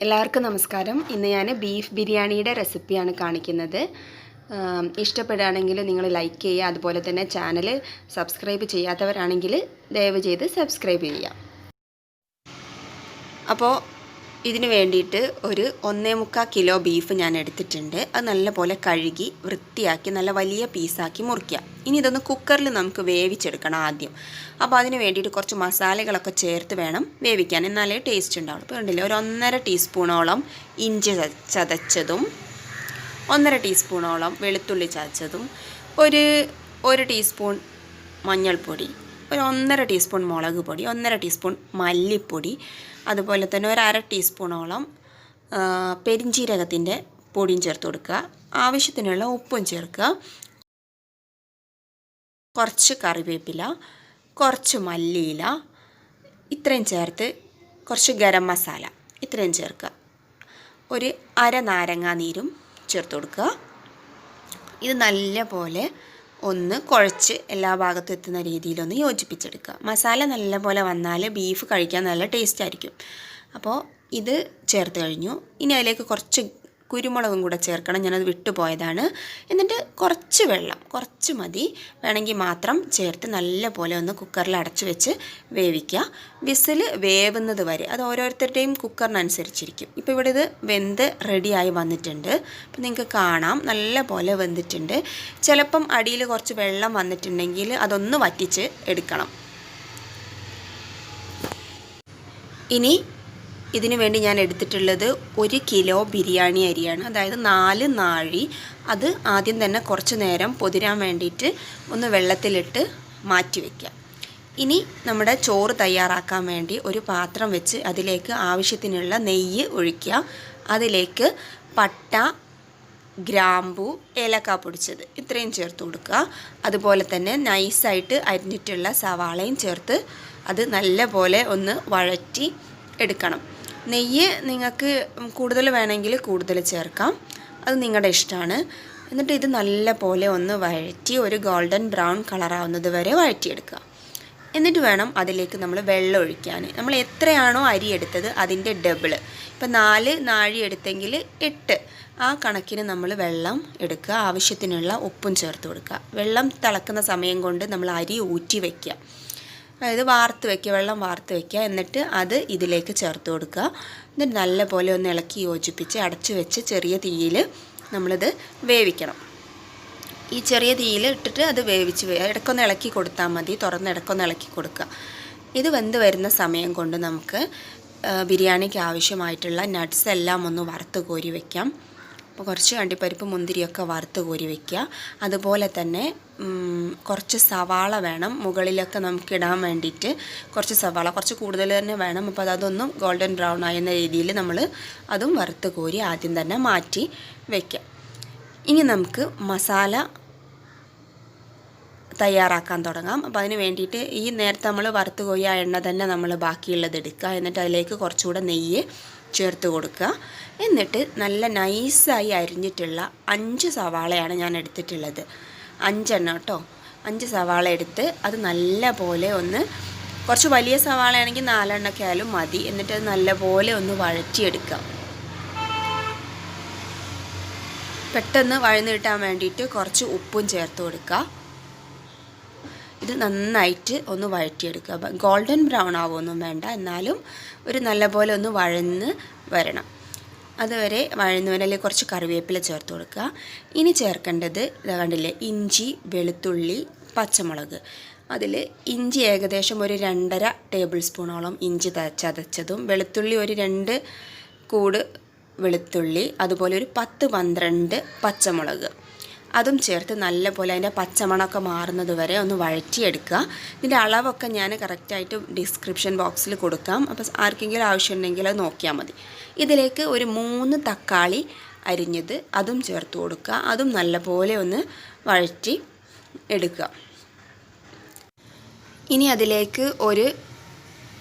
എല്ലാവർക്കും നമസ്കാരം. ഇന്ന് ഞാൻ ബീഫ് ബിരിയാണിയുടെ റെസിപ്പിയാണ് കാണിക്കുന്നത്. ഇഷ്ടപ്പെടുകയാണെങ്കിൽ നിങ്ങൾ ലൈക്ക് ചെയ്യുക. അതുപോലെ തന്നെ ചാനൽ സബ്സ്ക്രൈബ് ചെയ്യാത്തവരാണെങ്കിൽ ദയവ് ചെയ്ത് സബ്സ്ക്രൈബ് ചെയ്യുക. അപ്പോൾ ഇതിന് വേണ്ടിയിട്ട് ഒരു 1.25 കിലോ ബീഫ് ഞാൻ എടുത്തിട്ടുണ്ട്. അത് നല്ലപോലെ കഴുകി വൃത്തിയാക്കി നല്ല വലിയ പീസാക്കി മുറിക്കുക. ഇനി ഇതൊന്ന് കുക്കറിൽ നമുക്ക് വേവിച്ചെടുക്കണം ആദ്യം. അപ്പോൾ അതിന് വേണ്ടിയിട്ട് കുറച്ച് മസാലകളൊക്കെ ചേർത്ത് വേണം വേവിക്കാൻ, എന്നാലേ ടേസ്റ്റ് ഉണ്ടാവുള്ളൂ. ഇപ്പോൾ കണ്ടില്ലേ, ഒരു 1.5 ടീസ്പൂണോളം ഇഞ്ചി ചതച്ചതും 1.5 ടീസ്പൂണോളം വെളുത്തുള്ളി ചതച്ചതും ഒരു ടീസ്പൂൺ മഞ്ഞൾപ്പൊടി, ഒരു 1.5 ടീസ്പൂൺ മുളക് പൊടി, 1.5 ടീസ്പൂൺ മല്ലിപ്പൊടി, അതുപോലെ തന്നെ ഒരു 1/2 ടീസ്പൂണോളം പെരിഞ്ജീരകത്തിൻ്റെ പൊടിയും ചേർത്ത് കൊടുക്കുക. ആവശ്യത്തിനുള്ള ഉപ്പും ചേർക്കുക. കുറച്ച് കറിവേപ്പില, കുറച്ച് മല്ലിയില, ഇത്രയും ചേർത്ത് കുറച്ച് ഗരം മസാല ഇത്രയും ചേർക്കുക. ഒരു 1/2 നാരങ്ങാ നീരും ചേർത്ത് കൊടുക്കുക. ഇത് നല്ലപോലെ ഒന്ന് കുഴച്ച് എല്ലാ ഭാഗത്തും എത്തുന്ന രീതിയിലൊന്ന് യോജിപ്പിച്ചെടുക്കുക. മസാല നല്ലപോലെ വന്നാൽ ബീഫ് കഴിക്കാൻ നല്ല ടേസ്റ്റ് ആയിരിക്കും. അപ്പോൾ ഇത് ചേർത്ത് കഴിഞ്ഞു. ഇനി അതിലേക്ക് കുറച്ച് കുരുമുളകും കൂടെ ചേർക്കണം. ഞാനത് വിട്ടുപോയതാണ്. എന്നിട്ട് കുറച്ച് വെള്ളം, കുറച്ച് മതി, വേണമെങ്കിൽ മാത്രം ചേർത്ത് നല്ലപോലെ ഒന്ന് കുക്കറിൽ അടച്ചു വെച്ച് വേവിക്കുക. വിസിൽ വേവുന്നത് വരെ, അത് ഓരോരുത്തരുടെയും കുക്കറിനനുസരിച്ചിരിക്കും. ഇപ്പോൾ ഇവിടെ ഇത് വെന്ത് റെഡിയായി വന്നിട്ടുണ്ട്. അപ്പോൾ നിങ്ങൾക്ക് കാണാം നല്ലപോലെ വെന്തിട്ടുണ്ട്. ചിലപ്പം അടിയിൽ കുറച്ച് വെള്ളം വന്നിട്ടുണ്ടെങ്കിൽ അതൊന്ന് വറ്റിച്ച് എടുക്കണം. ഇനി ഇതിനു വേണ്ടി ഞാൻ എടുത്തിട്ടുള്ളത് 1 കിലോ ബിരിയാണി അരിയാണ്, അതായത് 4 നാഴി. അത് ആദ്യം തന്നെ കുറച്ച് നേരം പൊതിരാൻ വേണ്ടിയിട്ട് ഒന്ന് വെള്ളത്തിലിട്ട് മാറ്റി വയ്ക്കുക. ഇനി നമ്മുടെ ചോറ് തയ്യാറാക്കാൻ വേണ്ടി ഒരു പാത്രം വെച്ച് അതിലേക്ക് ആവശ്യത്തിനുള്ള നെയ്യ് ഒഴിക്കുക. അതിലേക്ക് പട്ട, ഗ്രാമ്പൂ, ഏലക്ക പൊടിച്ചത് ഇത്രയും ചേർത്ത് കൊടുക്കുക. അതുപോലെ തന്നെ നൈസായിട്ട് അരിഞ്ഞിട്ടുള്ള സവാളയും ചേർത്ത് അത് നല്ലപോലെ ഒന്ന് വഴറ്റി എടുക്കണം. നെയ്യ് നിങ്ങൾക്ക് കൂടുതൽ വേണമെങ്കിൽ കൂടുതൽ ചേർക്കാം, അത് നിങ്ങളുടെ ഇഷ്ടമാണ്. എന്നിട്ട് ഇത് നല്ല പോലെ ഒന്ന് വഴറ്റി ഒരു ഗോൾഡൻ ബ്രൗൺ കളറാവുന്നത് വരെ വഴറ്റിയെടുക്കുക. എന്നിട്ട് വേണം അതിലേക്ക് നമ്മൾ വെള്ളം ഒഴിക്കാൻ. നമ്മൾ എത്രയാണോ അരി എടുത്തത് അതിൻ്റെ ഡബിള്, ഇപ്പം 4 നാഴി എടുത്തെങ്കിൽ 8 ആ കണക്കിന് നമ്മൾ വെള്ളം എടുക്കുക. ആവശ്യത്തിനുള്ള ഉപ്പും ചേർത്ത് കൊടുക്കുക. വെള്ളം തിളക്കുന്ന സമയം കൊണ്ട് നമ്മൾ അരി ഊറ്റി വയ്ക്കുക, അതായത് വാർത്ത് വയ്ക്കുക, വെള്ളം വാർത്ത് വയ്ക്കുക. എന്നിട്ട് അത് ഇതിലേക്ക് ചേർത്ത് കൊടുക്കുക. എന്നിട്ട് നല്ലപോലെ ഒന്ന് ഇളക്കി യോജിപ്പിച്ച് അടച്ചു വെച്ച് ചെറിയ തീയിൽ നമ്മളിത് വേവിക്കണം. ഈ ചെറിയ തീയിൽ ഇട്ടിട്ട് അത് വേവിച്ച് ഇടയ്ക്കൊന്ന് ഇളക്കി കൊടുത്താൽ മതി, തുറന്ന് ഇടയ്ക്കൊന്ന് ഇളക്കി കൊടുക്കുക. ഇത് വെന്ത് വരുന്ന സമയം കൊണ്ട് നമുക്ക് ബിരിയാണിക്ക് ആവശ്യമായിട്ടുള്ള നട്ട്സ് എല്ലാം ഒന്ന് വറുത്ത് കോരി വയ്ക്കാം. അപ്പോൾ കുറച്ച് അണ്ടിപ്പരിപ്പ് മുന്തിരിയൊക്കെ വറുത്ത് കോരി വയ്ക്കുക. അതുപോലെ തന്നെ കുറച്ച് സവാള വേണം മുകളിലൊക്കെ നമുക്ക് ഇടാൻ വേണ്ടിയിട്ട്. കുറച്ച് സവാള കുറച്ച് കൂടുതൽ തന്നെ വേണം. അപ്പോൾ അതൊന്നും ഗോൾഡൻ ബ്രൗൺ ആകുന്ന രീതിയിൽ നമ്മൾ അതും വറുത്ത് കോരി ആദ്യം തന്നെ മാറ്റി വയ്ക്കാം. ഇനി നമുക്ക് മസാല തയ്യാറാക്കാൻ തുടങ്ങാം. അപ്പോൾ അതിന് വേണ്ടിയിട്ട് ഈ നേരത്തെ നമ്മൾ വറുത്ത് കോരിയ എണ്ണ തന്നെ നമ്മൾ ബാക്കിയുള്ളത് എടുക്കുക. എന്നിട്ട് അതിലേക്ക് കുറച്ചുകൂടെ നെയ്യ് ചേർത്ത് കൊടുക്കുക. എന്നിട്ട് നല്ല നൈസായി അരിഞ്ഞിട്ടുള്ള 5 സവാളയാണ് ഞാൻ എടുത്തിട്ടുള്ളത്. 5 എണ്ണം കേട്ടോ. 5 സവാള എടുത്ത് അത് നല്ല പോലെ ഒന്ന്, കുറച്ച് വലിയ സവാളയാണെങ്കിൽ 4 എണ്ണമൊക്കെ ആയാലും മതി. എന്നിട്ട് അത് നല്ലപോലെ ഒന്ന് വഴറ്റിയെടുക്കുക. പെട്ടെന്ന് വഴന്ന് കിട്ടാൻ വേണ്ടിയിട്ട് കുറച്ച് ഉപ്പും ചേർത്ത് കൊടുക്കുക. ഇത് നന്നായിട്ട് ഒന്ന് വഴറ്റിയെടുക്കുക. ഗോൾഡൻ ബ്രൗൺ ആവുമൊന്നും വേണ്ട, എന്നാലും ഒരു നല്ലപോലെ ഒന്ന് വഴന്ന് വരണം. അതുവരെ വഴന്ന് വരല്. കുറച്ച് കറിവേപ്പില ചേർത്ത് കൊടുക്കുക. ഇനി ചേർക്കേണ്ടത് കണ്ടില്ലേ, ഇഞ്ചി, വെളുത്തുള്ളി, പച്ചമുളക്. അതിൽ ഇഞ്ചി ഏകദേശം ഒരു 2.5 ടേബിൾ സ്പൂണോളം ഇഞ്ചി ചതച്ചതും, വെളുത്തുള്ളി ഒരു 2 കൂട് വെളുത്തുള്ളി, അതുപോലെ ഒരു 10-12 പച്ചമുളക് അതും ചേർത്ത് നല്ലപോലെ അതിൻ്റെ പച്ചമണമൊക്കെ മാറുന്നത് വരെ ഒന്ന് വഴറ്റിയെടുക്കുക. ഇതിൻ്റെ അളവൊക്കെ ഞാൻ കറക്റ്റായിട്ട് ഡിസ്ക്രിപ്ഷൻ ബോക്സിൽ കൊടുക്കാം. അപ്പോൾ ആർക്കെങ്കിലും ആവശ്യമുണ്ടെങ്കിൽ അത് നോക്കിയാൽ മതി. ഇതിലേക്ക് ഒരു 3 തക്കാളി അരിഞ്ഞത് അതും ചേർത്ത് കൊടുക്കുക. അതും നല്ലപോലെ ഒന്ന് വഴറ്റി എടുക്കുക. ഇനി അതിലേക്ക് ഒരു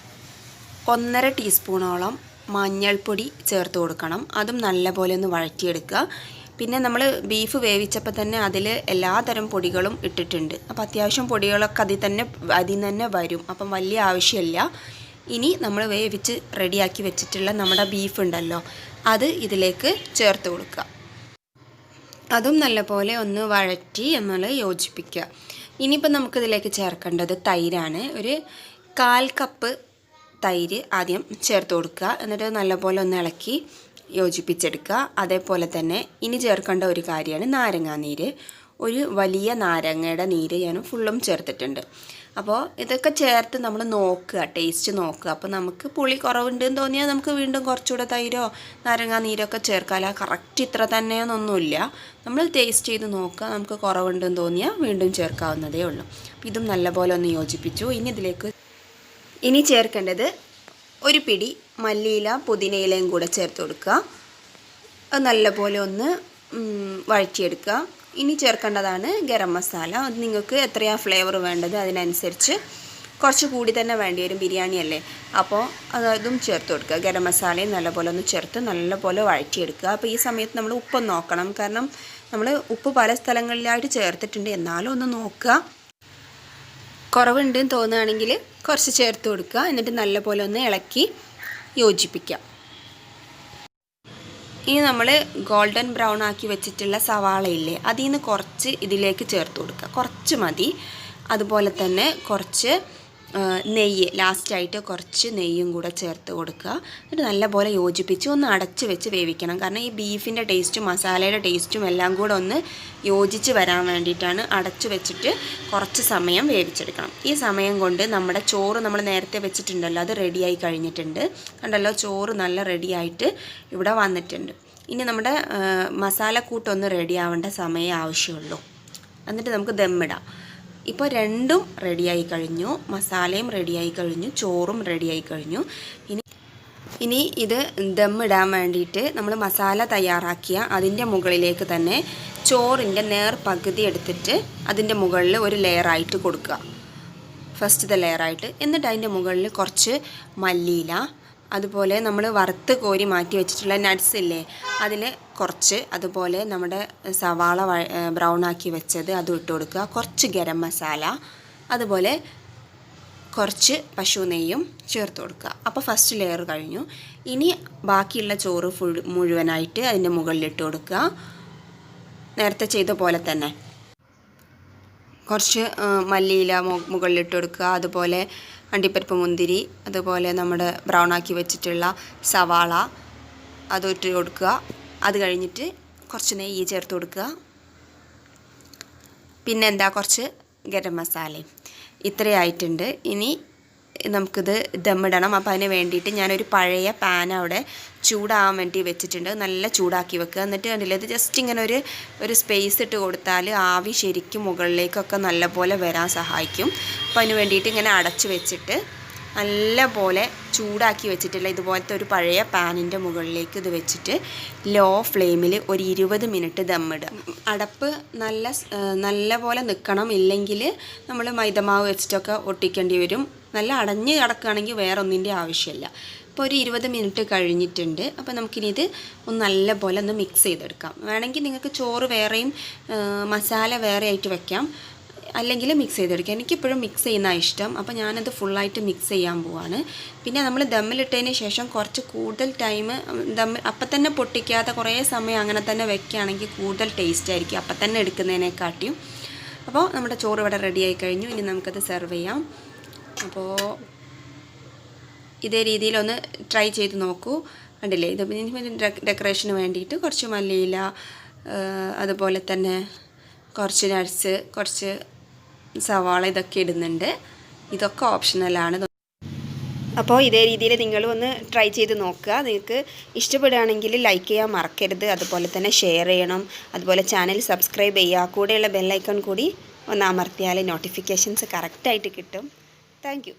1.5 ടീസ്പൂണോളം മഞ്ഞൾപ്പൊടി ചേർത്ത് കൊടുക്കണം. അതും നല്ലപോലെ ഒന്ന് വഴറ്റിയെടുക്കുക. പിന്നെ നമ്മൾ ബീഫ് വേവിച്ചപ്പോൾ തന്നെ അതിൽ എല്ലാതരം പൊടികളും ഇട്ടിട്ടുണ്ട്. അപ്പോൾ അത്യാവശ്യം പൊടികളൊക്കെ അതിൽ നിന്ന് തന്നെ വരും. അപ്പം വലിയ ആവശ്യമില്ല. ഇനി നമ്മൾ വേവിച്ച് റെഡിയാക്കി വെച്ചിട്ടുള്ള നമ്മുടെ ബീഫ് ഉണ്ടല്ലോ അത് ഇതിലേക്ക് ചേർത്ത് കൊടുക്കുക. അതും നല്ലപോലെ ഒന്ന് വഴറ്റി നമ്മൾ യോജിപ്പിക്കുക. ഇനിയിപ്പോൾ നമുക്കിതിലേക്ക് ചേർക്കേണ്ടത് തൈരാണ്. ഒരു 1/4 കപ്പ് തൈര് ആദ്യം ചേർത്ത് കൊടുക്കുക. എന്നിട്ട് നല്ലപോലെ ഒന്ന് ഇളക്കി യോജിപ്പിച്ചെടുക്കുക. അതേപോലെ തന്നെ ഇനി ചേർക്കേണ്ട ഒരു കാര്യമാണ് നാരങ്ങാനീര്. ഒരു വലിയ നാരങ്ങയുടെ നീര് ഞാൻ ഫുള്ളും ചേർത്തിട്ടുണ്ട്. അപ്പോൾ ഇതൊക്കെ ചേർത്ത് നമ്മൾ നോക്കുക, ടേസ്റ്റ് നോക്കുക. അപ്പോൾ നമുക്ക് പുളി കുറവുണ്ടെന്ന് തോന്നിയാൽ നമുക്ക് വീണ്ടും കുറച്ചുകൂടെ തൈരോ നാരങ്ങാ നീരൊക്കെ ചേർക്കാമല്ല. കറക്റ്റ് ഇത്ര തന്നെയെന്നൊന്നുമില്ല. നമ്മൾ ടേസ്റ്റ് ചെയ്ത് നോക്കുക. നമുക്ക് കുറവുണ്ടെന്ന് തോന്നിയാൽ വീണ്ടും ചേർക്കാവുന്നതേ ഉള്ളൂ. അപ്പോൾ ഇതും നല്ലപോലെ ഒന്ന് യോജിപ്പിച്ചു. ഇനി ചേർക്കേണ്ടത് ഒരു പിടി മല്ലിയില പുതിനയിലയും കൂടെ ചേർത്ത് കൊടുക്കുക. അത് നല്ലപോലെ ഒന്ന് വഴറ്റിയെടുക്കുക. ഇനി ചേർക്കേണ്ടതാണ് ഗരം മസാല. അത് നിങ്ങൾക്ക് എത്രയാണ് ഫ്ലേവർ വേണ്ടത് അതിനനുസരിച്ച് കുറച്ച് കൂടി തന്നെ വേണ്ടി വരും, ബിരിയാണി അല്ലേ. അപ്പോൾ അതും ചേർത്ത് കൊടുക്കുക. ഗരം മസാലയും നല്ലപോലെ ഒന്ന് ചേർത്ത് നല്ലപോലെ വഴറ്റിയെടുക്കുക. അപ്പോൾ ഈ സമയത്ത് നമ്മൾ ഉപ്പ് നോക്കണം. കാരണം നമ്മൾ ഉപ്പ് പല സ്ഥലങ്ങളിലായിട്ട് ചേർത്തിട്ടുണ്ട്, എന്നാലും ഒന്ന് നോക്കുക. കുറവുണ്ടെന്ന് തോന്നുകയാണെങ്കിൽ കുറച്ച് ചേർത്ത് കൊടുക്കുക. എന്നിട്ട് നല്ലപോലെ ഒന്ന് ഇളക്കി യോജിപ്പിക്കുക. ഇനി നമ്മൾ ഗോൾഡൻ ബ്രൗൺ ആക്കി വെച്ചിട്ടുള്ള സവാളയില്ലേ, അതിൽ നിന്ന് കുറച്ച് ഇതിലേക്ക് ചേർത്ത് കൊടുക്കുക. കുറച്ച് മതി. അതുപോലെ തന്നെ കുറച്ച് നെയ്യ്, ലാസ്റ്റായിട്ട് കുറച്ച് നെയ്യും കൂടെ ചേർത്ത് കൊടുക്കുക. എന്നിട്ട് നല്ലപോലെ യോജിപ്പിച്ച് ഒന്ന് അടച്ച് വെച്ച് വേവിക്കണം. കാരണം ഈ ബീഫിൻ്റെ ടേസ്റ്റും മസാലയുടെ ടേസ്റ്റും എല്ലാം കൂടെ ഒന്ന് യോജിച്ച് വരാൻ വേണ്ടിയിട്ടാണ് അടച്ച് വെച്ചിട്ട് കുറച്ച് സമയം വേവിച്ചെടുക്കണം. ഈ സമയം കൊണ്ട് നമ്മുടെ ചോറ് നമ്മൾ നേരത്തെ വെച്ചിട്ടുണ്ടല്ലോ അത് റെഡിയായി കഴിഞ്ഞിട്ടുണ്ട്. കണ്ടല്ലോ, ചോറ് നല്ല റെഡിയായിട്ട് ഇവിടെ വന്നിട്ടുണ്ട്. ഇനി നമ്മുടെ മസാലക്കൂട്ടൊന്ന് റെഡി ആവേണ്ട സമയം ആവശ്യമുള്ളൂ. എന്നിട്ട് നമുക്ക് ദമ്മിടാം. ഇപ്പോൾ രണ്ടും റെഡിയായി കഴിഞ്ഞു, മസാലയും റെഡിയായി കഴിഞ്ഞു, ചോറും റെഡിയായി കഴിഞ്ഞു. ഇനി ഇത് ദമ്മിടാൻ വേണ്ടിയിട്ട് നമ്മൾ മസാല തയ്യാറാക്കിയ അതിൻ്റെ മുകളിലേക്ക് തന്നെ ചോറിൻ്റെ നേർ പകുതി എടുത്തിട്ട് അതിൻ്റെ മുകളിൽ ഒരു ലെയറായിട്ട് കൊടുക്കുക, ഫസ്റ്റത്തെ ലെയറായിട്ട്. എന്നിട്ട് അതിൻ്റെ മുകളിൽ കുറച്ച് മല്ലിയില, അതുപോലെ നമ്മൾ വറുത്ത് കോരി മാറ്റി വെച്ചിട്ടുള്ള നട്ട്സ് ഇല്ലേ അതിൽ കുറച്ച്, അതുപോലെ നമ്മുടെ സവാള ബ്രൗൺ ആക്കി വെച്ചത് അതും ഇട്ട് കൊടുക്കുക. കുറച്ച് ഗരം മസാല, അതുപോലെ കുറച്ച് പശു നെയ്യും ചേർത്ത് കൊടുക്കുക. അപ്പോൾ ഫസ്റ്റ് ലെയർ കഴിഞ്ഞു. ഇനി ബാക്കിയുള്ള ചോറ് മുഴുവനായിട്ട് അതിൻ്റെ മുകളിലിട്ട് കൊടുക്കുക. നേരത്തെ ചെയ്ത പോലെ തന്നെ കുറച്ച് മല്ലിയില മുകളിലിട്ട് കൊടുക്കുക. അതുപോലെ അണ്ടിപ്പരിപ്പ് മുന്തിരി, അതുപോലെ നമ്മുടെ ബ്രൗൺ ആക്കി വെച്ചിട്ടുള്ള സവാള അതും ഇട്ട് കൊടുക്കുക. അത് കഴിഞ്ഞിട്ട് കുറച്ച് നെയ്യ് ചേർത്ത് കൊടുക്കുക. പിന്നെ കുറച്ച് ഗരം മസാലയും. ഇത്രയായിട്ടുണ്ട്. ഇനി നമുക്കിത് ദമ്മിടണം. അപ്പോൾ അതിന് വേണ്ടിയിട്ട് ഞാനൊരു പഴയ പാൻ അവിടെ ചൂടാകാൻ വേണ്ടി വെച്ചിട്ടുണ്ട്. നല്ല ചൂടാക്കി വെക്കുക. എന്നിട്ട് കണ്ടില്ലേ, ഇത് ജസ്റ്റ് ഇങ്ങനെ ഒരു സ്പേസ് ഇട്ട് കൊടുത്താൽ ആവി ശരിക്കും മുകളിലേക്കൊക്കെ നല്ലപോലെ വരാൻ സഹായിക്കും. അപ്പോൾ അതിന് വേണ്ടിയിട്ട് ഇങ്ങനെ അടച്ച് വെച്ചിട്ട് നല്ലപോലെ ചൂടാക്കി വെച്ചിട്ടുള്ള ഇതുപോലത്തെ ഒരു പഴയ പാനിൻ്റെ മുകളിലേക്ക് ഇത് വെച്ചിട്ട് ലോ ഫ്ലെയിമിൽ ഒരു 20 മിനിറ്റ് ദമ്മിടുക. അടപ്പ് നല്ലപോലെ നിൽക്കണം, ഇല്ലെങ്കിൽ നമ്മൾ മൈദമാവ് വെച്ചിട്ടൊക്കെ ഒട്ടിക്കേണ്ടി വരും. നല്ല അടഞ്ഞ് കിടക്കുകയാണെങ്കിൽ വേറെ ഒന്നിൻ്റെ ആവശ്യമില്ല. ഇപ്പോൾ ഒരു 20 മിനിറ്റ് കഴിഞ്ഞിട്ടുണ്ട്. അപ്പോൾ നമുക്കിനി ഇത് ഒന്ന് നല്ലപോലെ ഒന്ന് മിക്സ് ചെയ്തെടുക്കാം. വേണമെങ്കിൽ നിങ്ങൾക്ക് ചോറ് വേറെയും മസാല വേറെ ആയിട്ട് വെക്കാം, അല്ലെങ്കിൽ മിക്സ് ചെയ്തെടുക്കാം. എനിക്കിപ്പോഴും മിക്സ് ചെയ്യുന്നതാണ് ഇഷ്ടം. അപ്പോൾ ഞാനത് ഫുള്ളായിട്ട് മിക്സ് ചെയ്യാൻ പോവാണ്. പിന്നെ നമ്മൾ ദമ്മിലിട്ടതിന് ശേഷം കുറച്ച് കൂടുതൽ ടൈം അപ്പം തന്നെ പൊട്ടിക്കാതെ കുറേ സമയം അങ്ങനെ തന്നെ വെക്കുകയാണെങ്കിൽ കൂടുതൽ ടേസ്റ്റ് ആയിരിക്കും അപ്പം തന്നെ എടുക്കുന്നതിനെക്കാട്ടിയും. അപ്പോൾ നമ്മുടെ ചോറ് ഇവിടെ റെഡിയായി കഴിഞ്ഞു. ഇനി നമുക്കത് സെർവ് ചെയ്യാം. അപ്പോൾ ഇതേ രീതിയിലൊന്ന് ട്രൈ ചെയ്ത് നോക്കൂ. കണ്ടില്ലേ, ഇത് ഡെക്കറേഷന് വേണ്ടിയിട്ട് കുറച്ച് മല്ലിയില, അതുപോലെ തന്നെ കുറച്ച് നട്ട്സ്, കുറച്ച് സവാള ഇതൊക്കെ ഇടുന്നുണ്ട്. ഇതൊക്കെ ഓപ്ഷണലാണ്. അപ്പോൾ ഇതേ രീതിയിൽ നിങ്ങളും ഒന്ന് ട്രൈ ചെയ്ത് നോക്കുക. നിങ്ങൾക്ക് ഇഷ്ടപ്പെടുകയാണെങ്കിൽ ലൈക്ക് ചെയ്യാൻ മറക്കരുത്. അതുപോലെ തന്നെ ഷെയർ ചെയ്യണം. അതുപോലെ ചാനൽ സബ്സ്ക്രൈബ് ചെയ്യുക. കൂടെയുള്ള ബെല്ലൈക്കൺ കൂടി ഒന്ന് അമർത്തിയാൽ നോട്ടിഫിക്കേഷൻസ് കറക്റ്റായിട്ട് കിട്ടും. Thank you.